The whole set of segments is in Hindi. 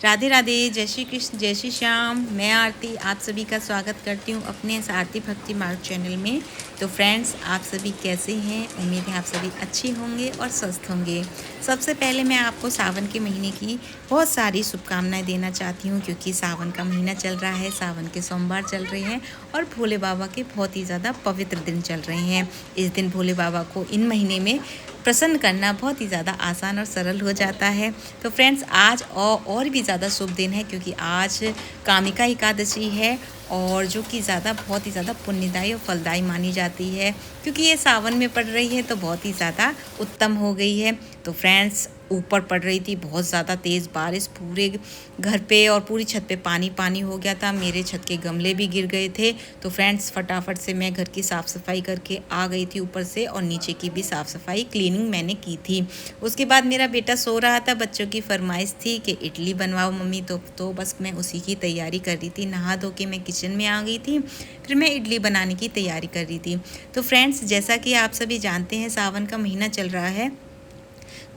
राधे राधे, जय श्री कृष्ण, जय श्री श्याम। मैं आरती आप सभी का स्वागत करती हूँ अपने इस आरती भक्ति मार्ग चैनल में। तो फ्रेंड्स, आप सभी कैसे हैं? उम्मीद है आप सभी अच्छे होंगे और स्वस्थ होंगे। सबसे पहले मैं आपको सावन के महीने की बहुत सारी शुभकामनाएं देना चाहती हूँ, क्योंकि सावन का महीना चल रहा है, सावन के सोमवार चल रहे हैं और भोले बाबा के बहुत ही ज़्यादा पवित्र दिन चल रहे हैं। इस दिन भोले बाबा को इन महीने में प्रसन्न करना बहुत ही ज़्यादा आसान और सरल हो जाता है। तो फ्रेंड्स, आज और भी ज़्यादा शुभ दिन है, क्योंकि आज कामिका एकादशी है और जो कि बहुत ही ज़्यादा पुण्यदायी और फलदायी मानी जाती है, क्योंकि ये सावन में पड़ रही है तो बहुत ही ज़्यादा उत्तम हो गई है। तो फ्रेंड्स, ऊपर पड़ रही थी बहुत ज़्यादा तेज़ बारिश, पूरे घर पे और पूरी छत पे पानी पानी हो गया था। मेरे छत के गमले भी गिर गए थे। तो फ्रेंड्स, फटाफट से मैं घर की साफ़ सफाई करके आ गई थी ऊपर से, और नीचे की भी साफ़ सफाई क्लीनिंग मैंने की थी। उसके बाद मेरा बेटा सो रहा था, बच्चों की फरमाइश थी कि इडली बनवाओ मम्मी, तो बस मैं उसी की तैयारी कर रही थी। नहा धो के मैं किचन में आ गई थी, फिर मैं इडली बनाने की तैयारी कर रही थी। तो फ्रेंड्स, जैसा कि आप सभी जानते हैं, सावन का महीना चल रहा है,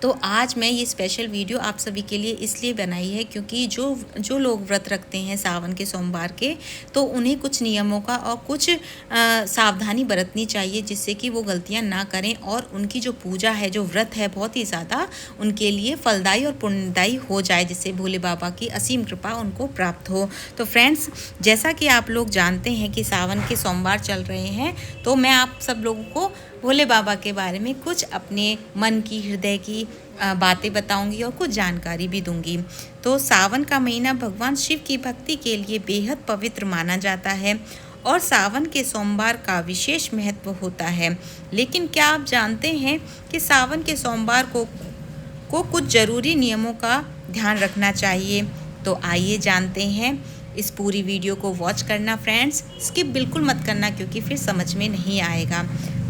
तो आज मैं ये स्पेशल वीडियो आप सभी के लिए इसलिए बनाई है, क्योंकि जो लोग व्रत रखते हैं सावन के सोमवार के, तो उन्हें कुछ नियमों का और कुछ सावधानी बरतनी चाहिए, जिससे कि वो गलतियां ना करें और उनकी जो पूजा है, जो व्रत है, बहुत ही ज़्यादा उनके लिए फलदायी और पुण्यदायी हो जाए, जिससे भोले बाबा की असीम कृपा उनको प्राप्त हो। तो फ्रेंड्स, जैसा कि आप लोग जानते हैं कि सावन के सोमवार चल रहे हैं, तो मैं आप सब लोगों को भोले बाबा के बारे में कुछ अपने मन की, हृदय की बातें बताऊंगी और कुछ जानकारी भी दूंगी। तो सावन का महीना भगवान शिव की भक्ति के लिए बेहद पवित्र माना जाता है और सावन के सोमवार का विशेष महत्व होता है। लेकिन क्या आप जानते हैं कि सावन के सोमवार को कुछ ज़रूरी नियमों का ध्यान रखना चाहिए? तो आइए जानते हैं। इस पूरी वीडियो को वॉच करना फ्रेंड्स, स्किप बिल्कुल मत करना, क्योंकि फिर समझ में नहीं आएगा।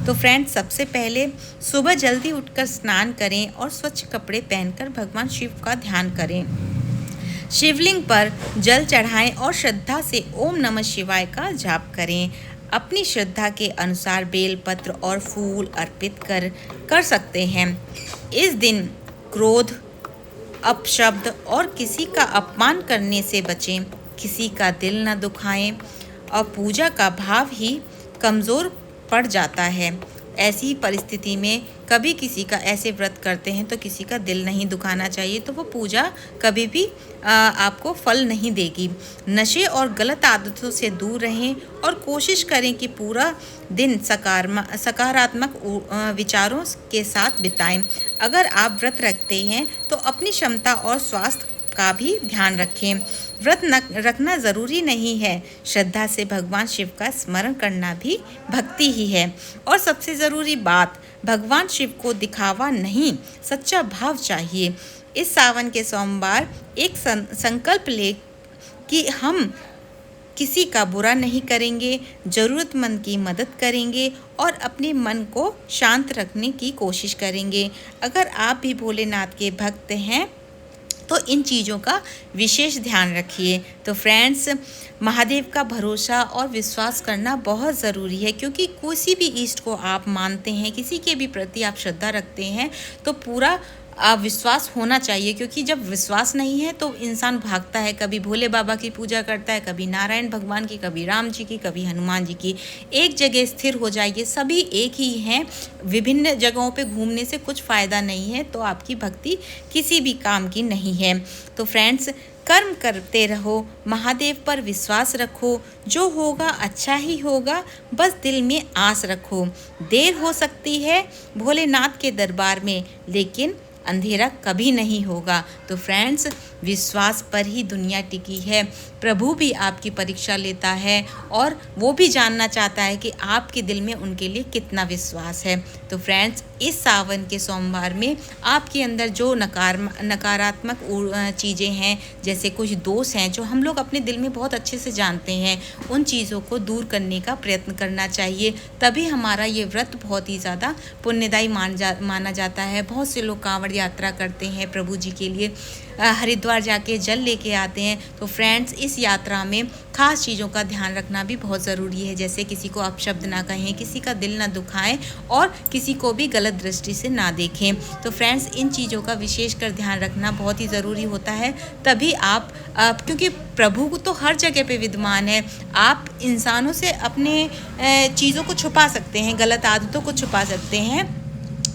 तो फ्रेंड्स, सबसे पहले सुबह जल्दी उठकर स्नान करें और स्वच्छ कपड़े पहनकर भगवान शिव का ध्यान करें। शिवलिंग पर जल चढ़ाएं और श्रद्धा से ओम नमः शिवाय का जाप करें। अपनी श्रद्धा के अनुसार बेलपत्र और फूल अर्पित कर सकते हैं। इस दिन क्रोध, अपशब्द और किसी का अपमान करने से बचें। किसी का दिल न दुखाएं और पूजा का भाव ही कमज़ोर पड़ जाता है। ऐसी परिस्थिति में कभी किसी का ऐसे व्रत करते हैं तो किसी का दिल नहीं दुखाना चाहिए, तो वो पूजा कभी भी आपको फल नहीं देगी। नशे और गलत आदतों से दूर रहें और कोशिश करें कि पूरा दिन सकारात्मक विचारों के साथ बिताएं। अगर आप व्रत रखते हैं तो अपनी क्षमता और स्वास्थ्य का भी ध्यान रखें। व्रत रखना ज़रूरी नहीं है, श्रद्धा से भगवान शिव का स्मरण करना भी भक्ति ही है। और सबसे ज़रूरी बात, भगवान शिव को दिखावा नहीं, सच्चा भाव चाहिए। इस सावन के सोमवार एक संकल्प ले कि हम किसी का बुरा नहीं करेंगे, ज़रूरतमंद की मदद करेंगे और अपने मन को शांत रखने की कोशिश करेंगे। अगर आप भी भोलेनाथ के भक्त हैं तो इन चीज़ों का विशेष ध्यान रखिए। तो फ्रेंड्स, महादेव का भरोसा और विश्वास करना बहुत ज़रूरी है, क्योंकि किसी भी इष्ट को आप मानते हैं, किसी के भी प्रति आप श्रद्धा रखते हैं, तो पूरा विश्वास होना चाहिए। क्योंकि जब विश्वास नहीं है तो इंसान भागता है, कभी भोले बाबा की पूजा करता है, कभी नारायण भगवान की, कभी राम जी की, कभी हनुमान जी की। एक जगह स्थिर हो जाइए, सभी एक ही हैं। विभिन्न जगहों पे घूमने से कुछ फ़ायदा नहीं है, तो आपकी भक्ति किसी भी काम की नहीं है। तो फ्रेंड्स, कर्म करते रहो, महादेव पर विश्वास रखो, जो होगा अच्छा ही होगा, बस दिल में आस रखो। देर हो सकती है भोलेनाथ के दरबार में, लेकिन अंधेरा कभी नहीं होगा। तो फ्रेंड्स, विश्वास पर ही दुनिया टिकी है। प्रभु भी आपकी परीक्षा लेता है और वो भी जानना चाहता है कि आपके दिल में उनके लिए कितना विश्वास है। तो फ्रेंड्स, इस सावन के सोमवार में आपके अंदर जो नकारात्मक चीज़ें हैं, जैसे कुछ दोष हैं जो हम लोग अपने दिल में बहुत अच्छे से जानते हैं, उन चीज़ों को दूर करने का प्रयत्न करना चाहिए। तभी हमारा ये व्रत बहुत ही ज़्यादा पुण्यदायी माना जाता है। बहुत से लोग कांवड़ यात्रा करते हैं प्रभु जी के लिए, हरिद्वार जाके जल लेके आते हैं। तो फ्रेंड्स, इस यात्रा में खास चीज़ों का ध्यान रखना भी बहुत ज़रूरी है, जैसे किसी को अपशब्द ना कहें, किसी का दिल ना दुखाएं और किसी को भी गलत दृष्टि से ना देखें। तो फ्रेंड्स, इन चीज़ों का विशेषकर ध्यान रखना बहुत ही ज़रूरी होता है। तभी आप क्योंकि प्रभु तो हर जगह पे विद्यमान है। आप इंसानों से अपने चीज़ों को छुपा सकते हैं, गलत आदतों को छुपा सकते हैं,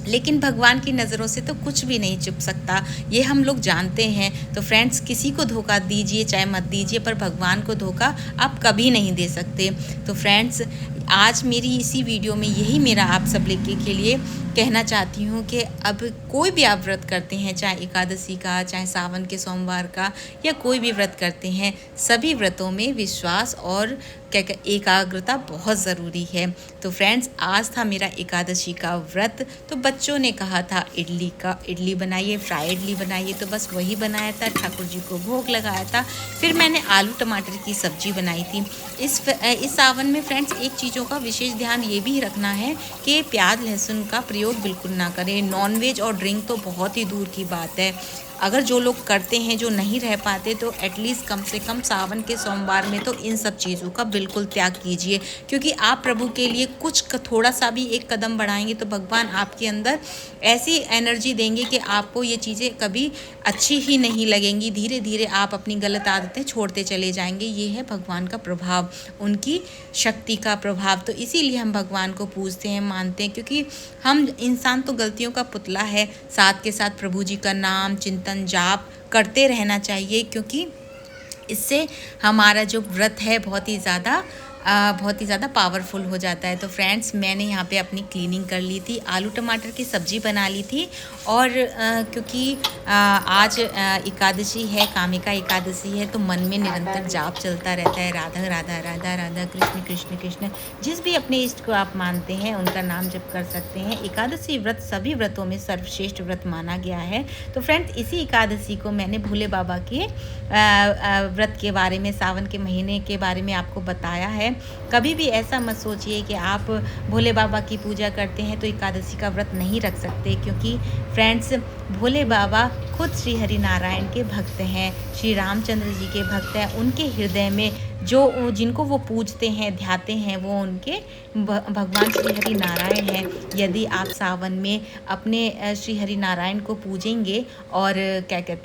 लेकिन भगवान की नज़रों से तो कुछ भी नहीं छुप सकता, ये हम लोग जानते हैं। तो फ्रेंड्स, किसी को धोखा दीजिए चाहे मत दीजिए, पर भगवान को धोखा आप कभी नहीं दे सकते। तो फ्रेंड्स, आज मेरी इसी वीडियो में यही मेरा आप सब के लिए कहना चाहती हूँ कि अब कोई भी आप व्रत करते हैं, चाहे एकादशी का, चाहे सावन के सोमवार का, या कोई भी व्रत करते हैं, सभी व्रतों में विश्वास और क्या एकाग्रता बहुत ज़रूरी है। तो फ्रेंड्स, आज था मेरा एकादशी का व्रत। तो बच्चों ने कहा था इडली बनाइए, फ्राई इडली बनाइए, तो बस वही बनाया था, ठाकुर जी को भोग लगाया था। फिर मैंने आलू टमाटर की सब्जी बनाई थी। इस सावन में फ्रेंड्स, एक चीज़ों का विशेष ध्यान ये भी रखना है कि प्याज लहसुन का प्रयोग बिल्कुल ना करें। नॉनवेज और ड्रिंक तो बहुत ही दूर की बात है। अगर जो लोग करते हैं, जो नहीं रह पाते, तो एटलीस्ट कम से कम सावन के सोमवार में तो इन सब चीज़ों का बिल्कुल त्याग कीजिए, क्योंकि आप प्रभु के लिए कुछ थोड़ा सा भी एक कदम बढ़ाएंगे तो भगवान आपके अंदर ऐसी एनर्जी देंगे कि आपको ये चीज़ें कभी अच्छी ही नहीं लगेंगी। धीरे धीरे आप अपनी गलत आदतें छोड़ते चले जाएंगे। ये है भगवान का प्रभाव, उनकी शक्ति का प्रभाव। तो इसीलिए हम भगवान को पूजते हैं, मानते हैं, क्योंकि हम इंसान तो गलतियों का पुतला है। साथ के साथ प्रभु जी का नाम चिंतन जाप करते रहना चाहिए, क्योंकि इससे हमारा जो व्रत है बहुत ही ज़्यादा पावरफुल हो जाता है। तो फ्रेंड्स, मैंने यहाँ पे अपनी क्लीनिंग कर ली थी, आलू टमाटर की सब्ज़ी बना ली थी, और क्योंकि आज एकादशी है, कामिका एकादशी है, तो मन में निरंतर जाप चलता रहता है, राधा राधा राधा राधा, कृष्ण कृष्ण कृष्ण। जिस भी अपने इष्ट को आप मानते हैं उनका नाम जप कर सकते हैं। एकादशी व्रत सभी व्रतों में सर्वश्रेष्ठ व्रत माना गया है। तो फ्रेंड्स, इसी एकादशी को मैंने भोले बाबा के व्रत के बारे में, सावन के महीने के बारे में आपको बताया है। कभी भी ऐसा मत सोचिए कि आप भोले बाबा की पूजा करते हैं तो एकादशी का व्रत नहीं रख सकते, क्योंकि फ्रेंड्स, भोले बाबा खुद श्री हरि नारायण के भक्त हैं, श्री रामचंद्र जी के भक्त हैं। उनके हृदय में जिनको वो पूजते हैं, ध्याते हैं, वो उनके भगवान श्री हरि नारायण हैं। यदि आप सावन में अपने श्री हरि नारायण को पूजेंगे और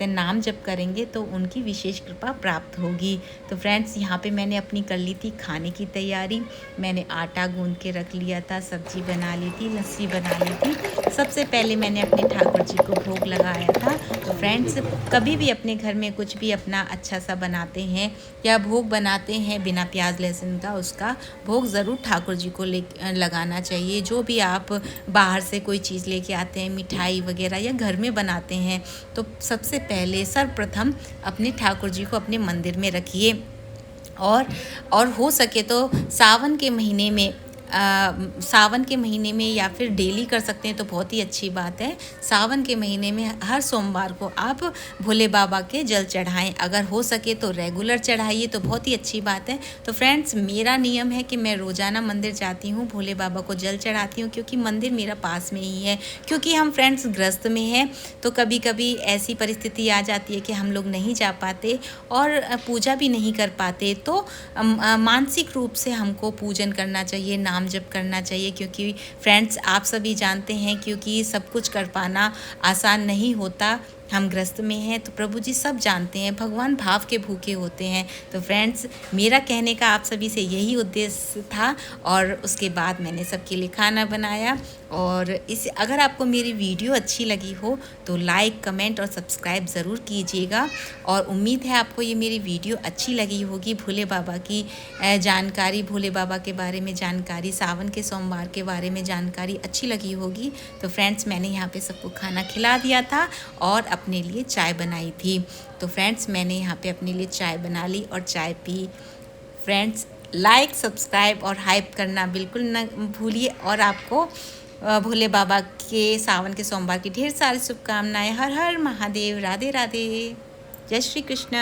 नाम जप करेंगे, तो उनकी विशेष कृपा प्राप्त होगी। तो फ्रेंड्स, यहाँ पे मैंने अपनी कर ली थी खाने की तैयारी। मैंने आटा गूंद के रख लिया था, सब्जी बना ली थी, लस्सी बना ली थी। सबसे पहले मैंने अपने ठाकुर जी को भोग लगाया था। तो फ्रेंड्स, कभी भी अपने घर में कुछ भी अपना अच्छा सा बनाते हैं या भोग बनाते हैं बिना प्याज लहसुन का, उसका भोग ज़रूर ठाकुर जी को लगाना चाहिए। जो भी आप बाहर से कोई चीज़ लेके आते हैं, मिठाई वगैरह, या घर में बनाते हैं, तो सबसे पहले सर्वप्रथम अपने ठाकुर जी को अपने मंदिर में रखिए। और हो सके तो सावन के महीने में या फिर डेली कर सकते हैं तो बहुत ही अच्छी बात है। सावन के महीने में हर सोमवार को आप भोले बाबा के जल चढ़ाएं। अगर हो सके तो रेगुलर चढ़ाइए, तो बहुत ही अच्छी बात है। तो फ्रेंड्स, मेरा नियम है कि मैं रोज़ाना मंदिर जाती हूँ, भोले बाबा को जल चढ़ाती हूँ, क्योंकि मंदिर मेरा पास में ही है। क्योंकि हम फ्रेंड्स ग्रस्त में हैं, तो कभी कभी ऐसी परिस्थिति आ जाती है कि हम लोग नहीं जा पाते और पूजा भी नहीं कर पाते। तो मानसिक रूप से हमको पूजन करना चाहिए, नाम जप करना चाहिए, क्योंकि फ्रेंड्स, आप सभी जानते हैं, क्योंकि सब कुछ कर पाना आसान नहीं होता। हम ग्रस्त में हैं, तो प्रभु जी सब जानते हैं, भगवान भाव के भूखे होते हैं। तो फ्रेंड्स, मेरा कहने का आप सभी से यही उद्देश्य था, और उसके बाद मैंने सबके लिए खाना बनाया। और अगर आपको मेरी वीडियो अच्छी लगी हो तो लाइक, कमेंट और सब्सक्राइब ज़रूर कीजिएगा। और उम्मीद है आपको ये मेरी वीडियो अच्छी लगी होगी। भोले बाबा की जानकारी, भोले बाबा के बारे में जानकारी, सावन के सोमवार के बारे में जानकारी अच्छी लगी होगी। तो फ्रेंड्स, मैंने यहाँ पे सबको खाना खिला दिया था और अपने लिए चाय बनाई थी। तो फ्रेंड्स, मैंने यहाँ पे अपने लिए चाय बना ली और चाय पी। फ्रेंड्स, लाइक, सब्सक्राइब और हाइप करना बिल्कुल न भूलिए। और आपको भोले बाबा के सावन के सोमवार की ढेर सारी शुभकामनाएं। हर हर महादेव, राधे राधे, जय श्री कृष्ण।